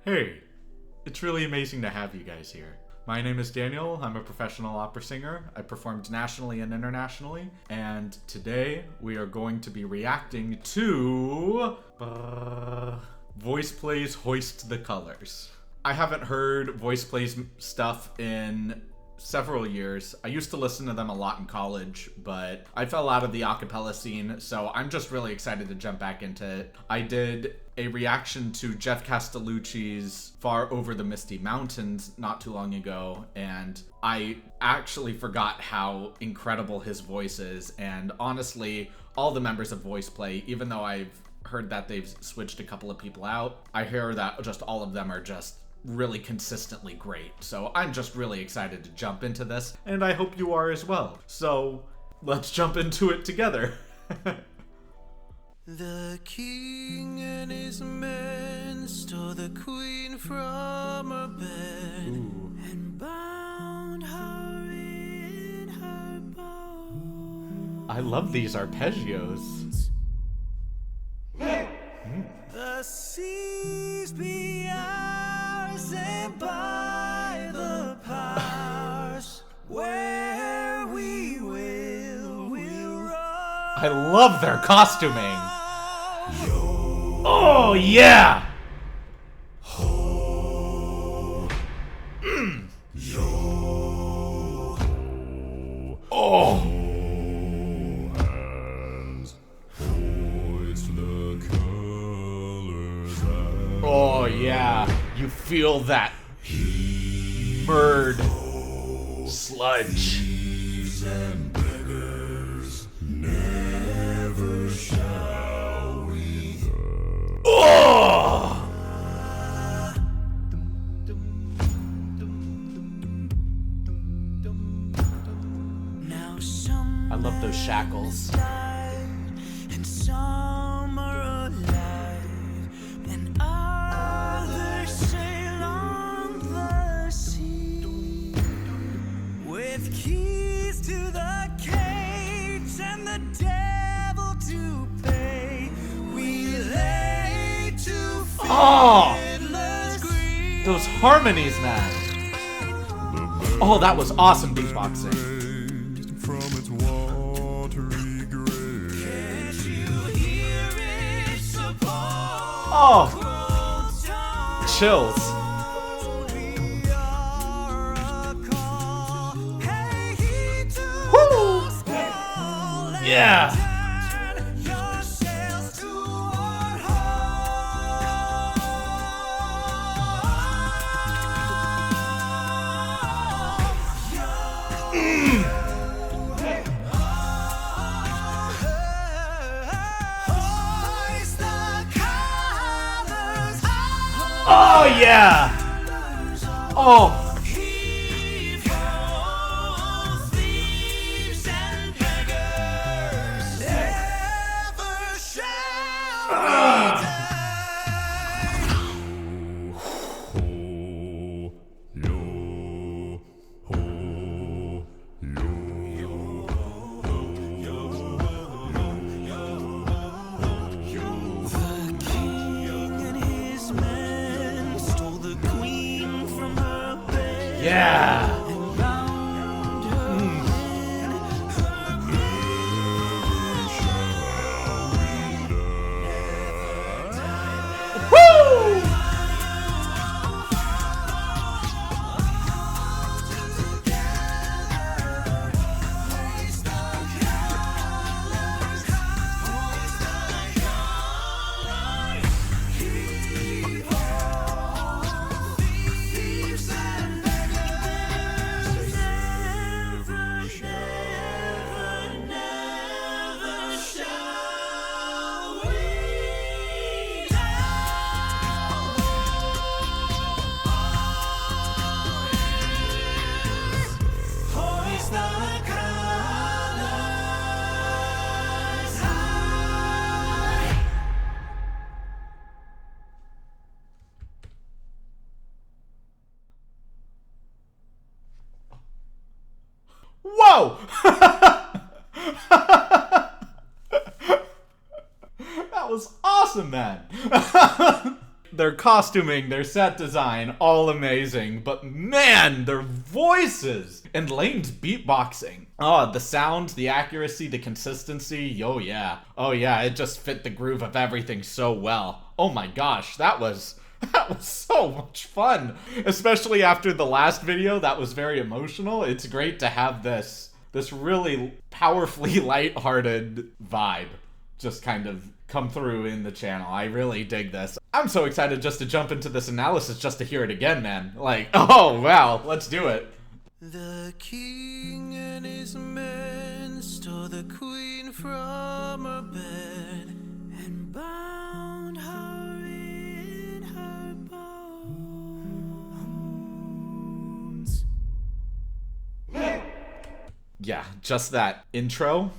Hey, it's really amazing to have you guys here. My name is Daniel. I'm a professional opera singer. I performed nationally and internationally, and today we are going to be reacting to VoicePlay's Hoist the Colors. I haven't heard VoicePlay's stuff in several years. I used to listen to them a lot in college, but I fell out of the acapella scene, so I'm just really excited to jump back into it. I did a reaction to Jeff Castellucci's Far Over the Misty Mountains not too long ago, and I actually forgot how incredible his voice is. And honestly, all the members of VoicePlay, even though I've heard that they've switched a couple of people out, I hear that just all of them are just really consistently great. So I'm just really excited to jump into this, and I hope you are as well. So let's jump into it together. The king and his men stole the queen from her bed and bound her in her bones. I love these arpeggios. The seas be ours, and by the powers where we will run. I love their costuming. Oh yeah! Oh! Oh yeah, you feel that bird sludge. Thieves and beggars never shall wither. Oh! Now some I love those shackles. died, and some are alive, and others sail on the sea with keys to the cage and the devil to pay. We lay to Oh! fiddler's green. Those harmonies, man. Oh, that was awesome beatboxing. From its watery grave. Can't you hear it support? Oh, chills. We are a call. Hey, he to Woo! the small and Yeah. turn your sails toward Hoist the colors high. Oh yeah. Oh. Heave ho, thieves and beggars, never shall return. The king and his men stole the queen from her bed. Yeah. And bound her in her Woo! Whoa! That was awesome, man. Their costuming, their set design, all amazing. But man, their voices! And Lane's beatboxing. Oh, the sound, the accuracy, the consistency. Oh yeah. Oh yeah, it just fit the groove of everything so well. Oh my gosh, that was so much fun. Especially after the last video that was very emotional. It's great to have this really powerfully lighthearted vibe just kind of come through in the channel. I really dig this. I'm so excited just to jump into this analysis just to hear it again, man. Like, oh wow, let's do it. The king and his men stole the queen from her bed and bound her in her bones. Yeah, just that intro.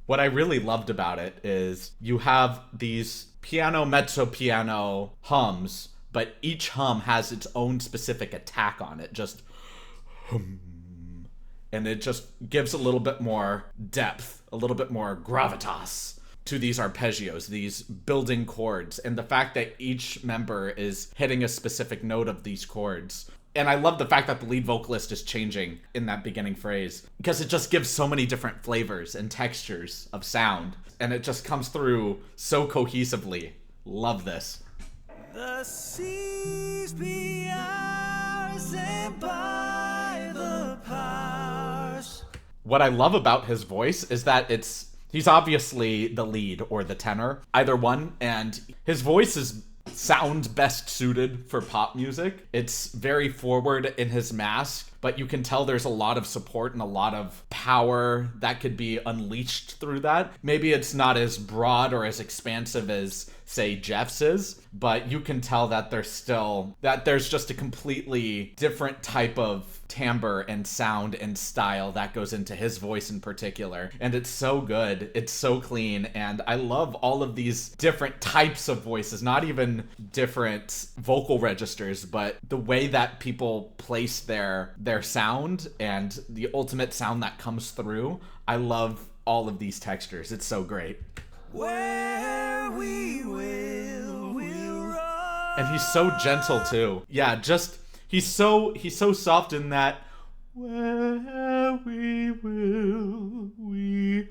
What I really loved about it is you have these piano, mezzo piano hums, but each hum has its own specific attack on it. Just hum. And it just gives a little bit more depth, a little bit more gravitas to these arpeggios, these building chords, and the fact that each member is hitting a specific note of these chords. And I love the fact that the lead vocalist is changing in that beginning phrase, because it just gives so many different flavors and textures of sound, and it just comes through so cohesively. Love this. The seas be ours and by the powers. What I love about his voice is that he's obviously the lead or the tenor, either one, and his voice sounds best suited for pop music. It's very forward in his mask, but you can tell there's a lot of support and a lot of power that could be unleashed through that. Maybe it's not as broad or as expansive as, say, Jeff's is, but you can tell that there's just a completely different type of timbre and sound and style that goes into his voice in particular. And it's so good. It's so clean. And I love all of these different types of voices, not even different vocal registers, but the way that people place their sound and the ultimate sound that comes through. I love all of these textures. It's so great. Where we will run. And he's so gentle too. Yeah, just he's so soft in that where we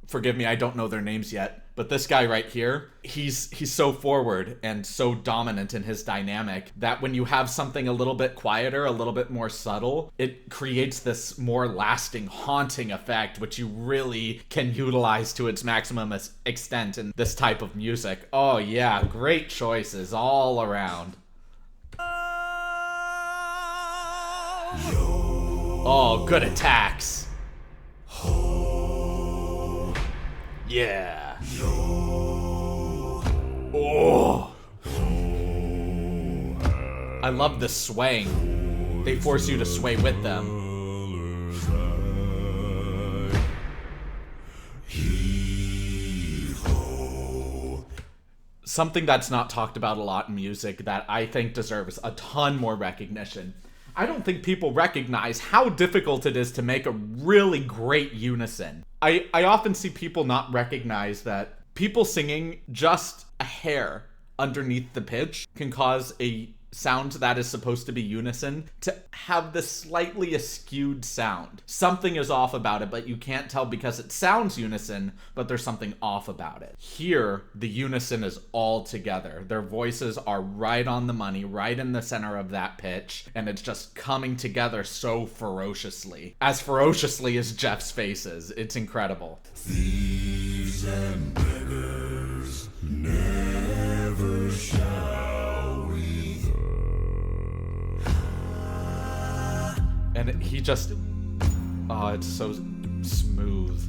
forgive me, I don't know their names yet, but this guy right here, he's so forward and so dominant in his dynamic that when you have something a little bit quieter, a little bit more subtle, it creates this more lasting, haunting effect, which you really can utilize to its maximum extent in this type of music. Oh yeah, great choices all around. Oh, good attacks. Yeah. Oh. I love the swaying. They force you to sway with them. Something that's not talked about a lot in music that I think deserves a ton more recognition. I don't think people recognize how difficult it is to make a really great unison. I often see people not recognize that people singing just a hair underneath the pitch can cause a sound that is supposed to be unison to have this slightly askewed sound. Something is off about it, but you can't tell because it sounds unison, but there's something off about it. Here, the unison is all together. Their voices are right on the money, right in the center of that pitch, and it's just coming together so ferociously. As ferociously as Jeff's face is. It's incredible. Thieves and beggars never shall we. And he just, oh, it's so smooth.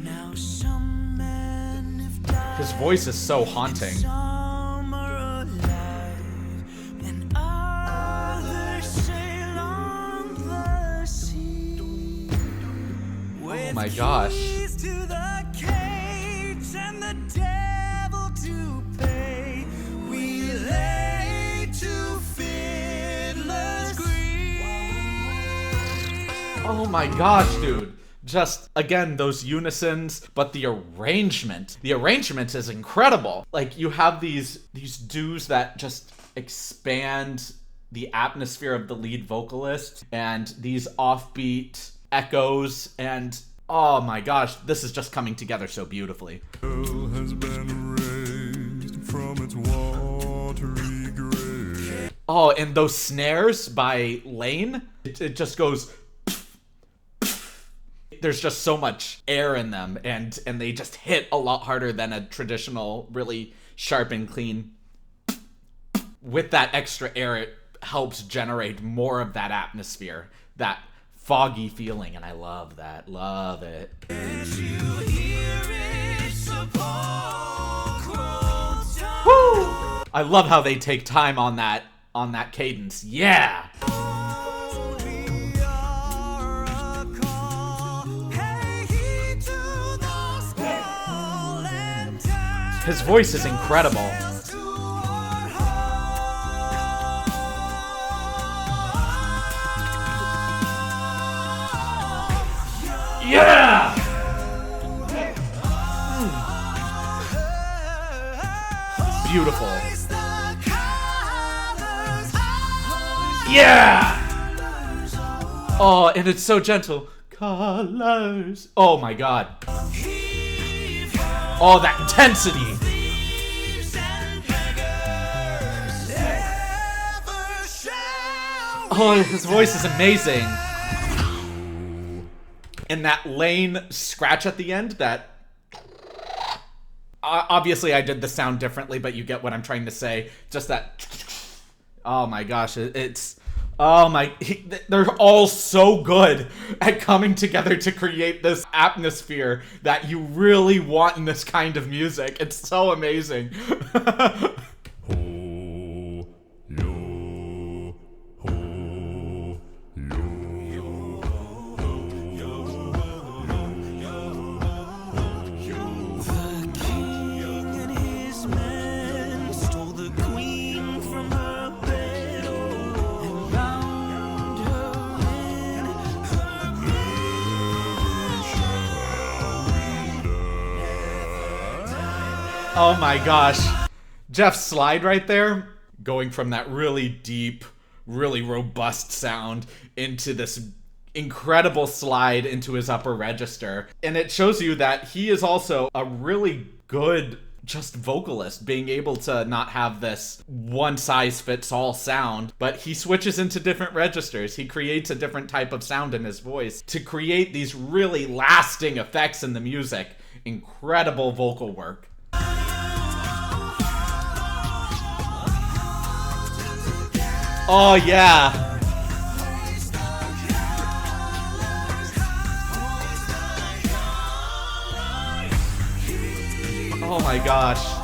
Now some men have died, His voice is so haunting. some are alive, and others sail on the sea. Oh my gosh. Keys to the cage and the devil to pay, we lay to fiddler's green. Oh my gosh, dude. Just, again, those unisons, but the arrangement is incredible. Like, you have these do's that just expand the atmosphere of the lead vocalist, and these offbeat echoes, and oh my gosh, this is just coming together so beautifully. Has been raised from its watery grave. Oh, and those snares by Lane, it just goes. There's just so much air in them, and they just hit a lot harder than a traditional, really sharp and clean. With that extra air, it helps generate more of that atmosphere, that foggy feeling, and I love that. Love it. Woo! I love how they take time on that cadence. Yeah! His voice is incredible. Yeah! Beautiful. Yeah! Oh, and it's so gentle. Colors. Oh my god. Oh, that intensity. Oh, his voice is amazing. And that Lane scratch at the end, that... Obviously, I did the sound differently, but you get what I'm trying to say. Just that... Oh my gosh, it's... Oh my... They're all so good at coming together to create this atmosphere that you really want in this kind of music. It's so amazing. Oh my gosh. Jeff's slide right there, going from that really deep, really robust sound into this incredible slide into his upper register. And it shows you that he is also a really good just vocalist, being able to not have this one-size-fits-all sound, but he switches into different registers. He creates a different type of sound in his voice to create these really lasting effects in the music. Incredible vocal work. Oh, yeah. Oh my gosh.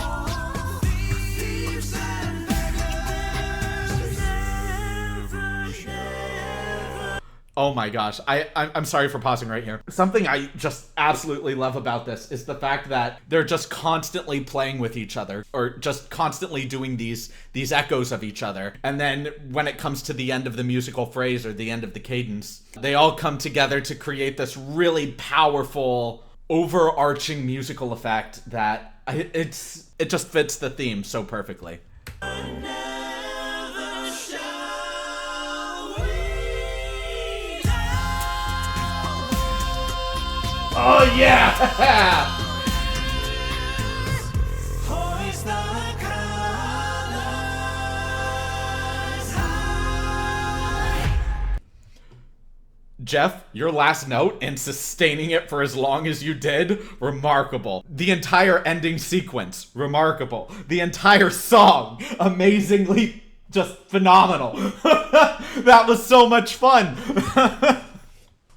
Oh my gosh. I'm sorry for pausing right here. Something I just absolutely love about this is the fact that they're just constantly playing with each other, or just constantly doing these echoes of each other. And then when it comes to the end of the musical phrase or the end of the cadence, they all come together to create this really powerful, overarching musical effect that it just fits the theme so perfectly. Oh yeah! Jeff, your last note and sustaining it for as long as you did, remarkable. The entire ending sequence, remarkable. The entire song, amazingly just phenomenal. That was so much fun.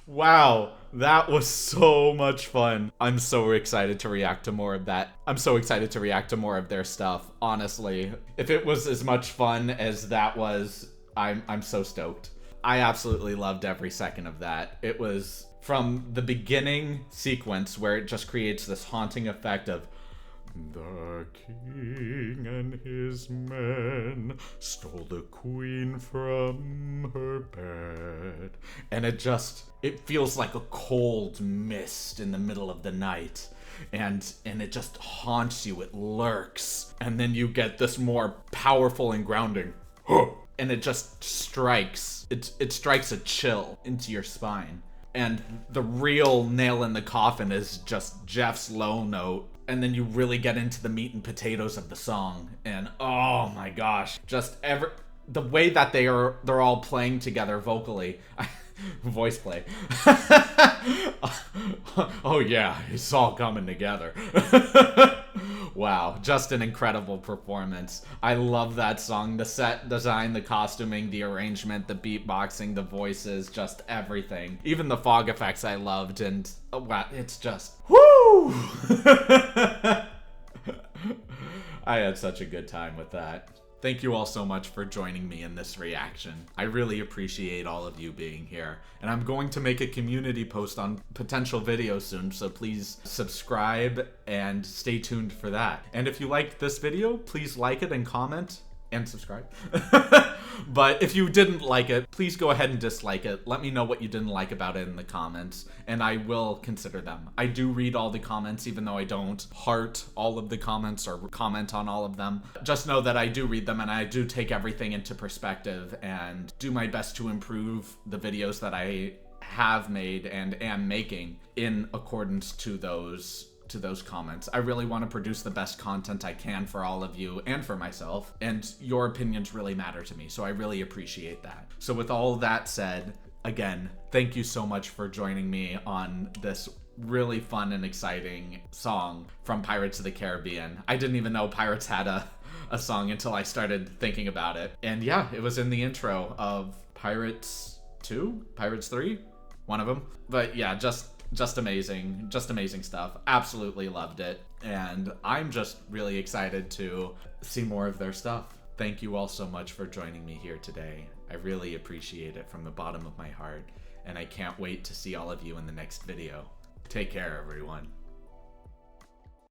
Wow. That was so much fun. I'm so excited to react to more of that. I'm so excited to react to more of their stuff, honestly. If it was as much fun as that was, I'm so stoked. I absolutely loved every second of that. It was from the beginning sequence where it just creates this haunting effect of The king and his men stole the queen from her bed. And it feels like a cold mist in the middle of the night. And it just haunts you, it lurks. And then you get this more powerful and grounding, and it just strikes. It strikes a chill into your spine. And the real nail in the coffin is just Jeff's low note. And then you really get into the meat and potatoes of the song. And oh my gosh, the way that they're all playing together vocally. Voice play. Oh yeah, it's all coming together. Wow, just an incredible performance. I love that song. The set design, the costuming, the arrangement, the beatboxing, the voices, just everything. Even the fog effects I loved, and wow, it's just whoo! I had such a good time with that. Thank you all so much for joining me in this reaction. I really appreciate all of you being here. And I'm going to make a community post on potential videos soon, so please subscribe and stay tuned for that. And if you liked this video, please like it and comment and subscribe. But if you didn't like it, please go ahead and dislike it. Let me know what you didn't like about it in the comments, and I will consider them. I do read all the comments, even though I don't heart all of the comments or comment on all of them. Just know that I do read them, and I do take everything into perspective and do my best to improve the videos that I have made and am making in accordance to those comments. I really want to produce the best content I can for all of you and for myself, and your opinions really matter to me, so I really appreciate that. So with all that said, again, thank you so much for joining me on this really fun and exciting song from Pirates of the Caribbean. I didn't even know Pirates had a song until I started thinking about it. And yeah, it was in the intro of Pirates 2? Pirates 3? One of them. But yeah, just amazing stuff. Absolutely loved it. And I'm just really excited to see more of their stuff. Thank you all so much for joining me here today. I really appreciate it from the bottom of my heart. And I can't wait to see all of you in the next video. Take care, everyone.